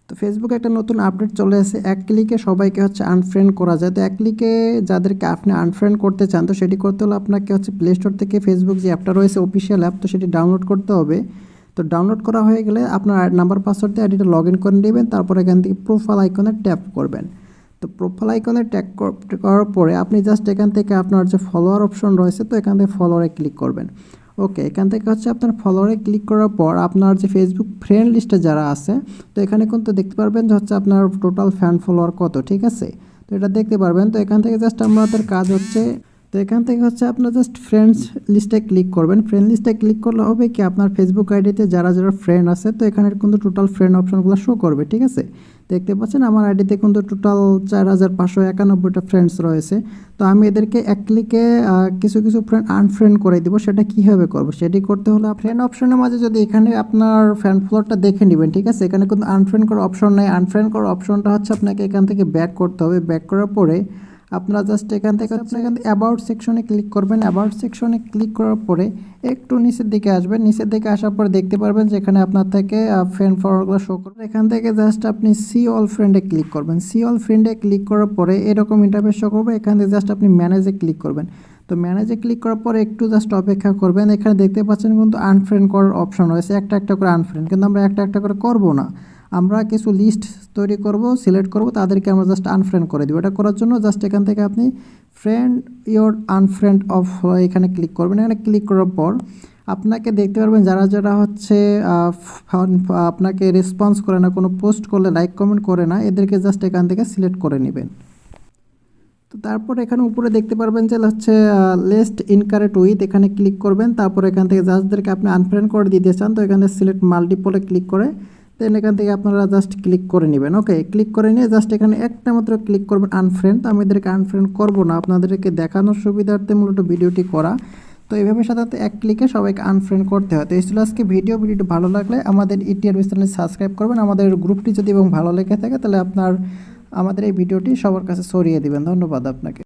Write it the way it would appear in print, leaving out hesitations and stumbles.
তো ফেসবুকে একটা নতুন আপডেট চলে এসেছে, এক ক্লিকে সবাইকে হচ্ছে আনফ্রেন্ড করা যায়। তো এক ক্লিকে যাদেরকে আপনি আনফ্রেন্ড করতে চান, তো সেটি করতে হলে আপনাকে হচ্ছে প্লে স্টোর থেকে ফেসবুক যে অ্যাপটা রয়েছে অফিসিয়াল অ্যাপ, তো সেটি ডাউনলোড করতে হবে। তো ডাউনলোড করা হয়ে গেলে আপনার নাম্বার পাসওয়ার্ড দিয়ে আইডিটা লগ ইন করে নেবেন। তারপর এখান থেকে প্রোফাইল আইকনে ট্যাপ করবেন। তো প্রোফাইল আইকনে ট্যাপ করার পরে আপনি জাস্ট এখান থেকে আপনার যে ফলোয়ার অপশন রয়েছে, তো এখান থেকে ফলোয়ারে ক্লিক করবেন। ওকে, এখান থেকে হচ্ছে আপনার ফলোয়ারে ক্লিক করার পর আপনার যে ফেসবুক ফ্রেন্ড লিস্টে যারা আছে, তো এখানে কিন্তু দেখতে পারবেন যে হচ্ছে আপনার টোটাল ফ্যান ফলোয়ার কত, ঠিক আছে। তো এটা দেখতে পারবেন। তো এখান থেকে জাস্ট আমাদের কাজ হচ্ছে, তো এখান থেকে হচ্ছে আপনার জাস্ট ফ্রেন্ডস লিস্টে ক্লিক করবেন। ফ্রেন্ড লিস্টে ক্লিক করলে হবে কি, আপনার ফেসবুক আইডিতে যারা যারা ফ্রেন্ড আছে, তো এখানে কিন্তু টোটাল ফ্রেন্ড অপশনগুলো শো করবে, ঠিক আছে। দেখতে পাচ্ছেন আমার আইডিতে কিন্তু টোটাল 4591টা ফ্রেন্ডস রয়েছে। তো আমি এদেরকে এক ক্লিকে কিছু কিছু ফ্রেন্ড আনফ্রেন্ড করে দিব। সেটা কীভাবে করবো, সেটি করতে হলে ফ্রেন্ড অপশনের মাঝে যদি এখানে আপনার ফ্রেন্ড ফলোয়ারটা দেখে নেবেন, ঠিক আছে। এখানে কিন্তু আনফ্রেন্ড করার অপশন নেই। আনফ্রেন্ড করার অপশনটা হচ্ছে আপনাকে এখান থেকে ব্যাক করতে হবে। ব্যাক করার পরে আপনারা জাস্ট এখান থেকে অ্যাবাউট সেকশনে ক্লিক করবেন। অ্যাবাউট সেকশনে ক্লিক করার পরে একটু নিচের দিকে আসবেন। নিচের দিকে আসার পর দেখতে পারবেন যে এখানে আপনার থেকে ফ্রেন্ড ফলোয়ারগুলো শো করবে। এখান থেকে জাস্ট আপনি সি অল ফ্রেন্ডে ক্লিক করবেন। সি অল ফ্রেন্ডে ক্লিক করার পরে এরকম ইন্টারফেস শো করবে। এখান থেকে জাস্ট আপনি ম্যানেজে ক্লিক করবেন। তো ম্যানেজে ক্লিক করার পরে একটু জাস্ট অপেক্ষা করবেন। এখানে দেখতে পাচ্ছেন কিন্তু আনফ্রেন্ড করার অপশন রয়েছে, একটা একটা করে আনফ্রেন্ড, কিন্তু আমরা একটা একটা করে করবো না। আমরা কিছু লিস্ট তৈরি করব, সিলেক্ট করব, তাদেরকে আমরা জাস্ট আনফ্রেন্ড করে দেবো। এটা করার জন্য জাস্ট এখান থেকে আপনি ফ্রেন্ড ইওর আনফ্রেন্ড অফ এখানে ক্লিক করবেন। এখানে ক্লিক করার পর আপনাকে দেখতে পারবেন যারা যারা হচ্ছে আপনাকে রেসপন্স করে না, কোনো পোস্ট করলে লাইক কমেন্ট করে না, এদেরকে জাস্ট এখান থেকে সিলেক্ট করে নেবেন। তো তারপর এখানে উপরে দেখতে পারবেন যে হচ্ছে লিস্ট ইনকারেক্ট উইথ, এখানে ক্লিক করবেন। তারপর এখান থেকে যাদেরকে আপনি আনফ্রেন্ড করে দিতে চান, তো এখানে সিলেক্ট মাল্টিপলে ক্লিক করে দেন এখান থেকে আপনারা জাস্ট ক্লিক করে নেবেন। ওকে, ক্লিক করে নিয়ে জাস্ট এখানে একটা মাত্র ক্লিক করবেন আনফ্রেন্ড। তো আমি এদেরকে আনফ্রেন্ড করবো না, আপনাদেরকে দেখানোর সুবিধার্থে মূলত ভিডিওটি করা। তো এইভাবে সাধারণত এক ক্লিকে সবাইকে আনফ্রেন্ড করতে হয়। তো এই ছিল আজকে ভিডিওটি ভালো লাগলে আমাদের ইটিআরবি চ্যানেল সাবস্ক্রাইব করবেন। আমাদের গ্রুপটি যদি এবং ভালো লেগে থাকে তাহলে আপনার আমাদের এই ভিডিওটি সবার কাছে ছড়িয়ে দিবেন। ধন্যবাদ আপনাকে।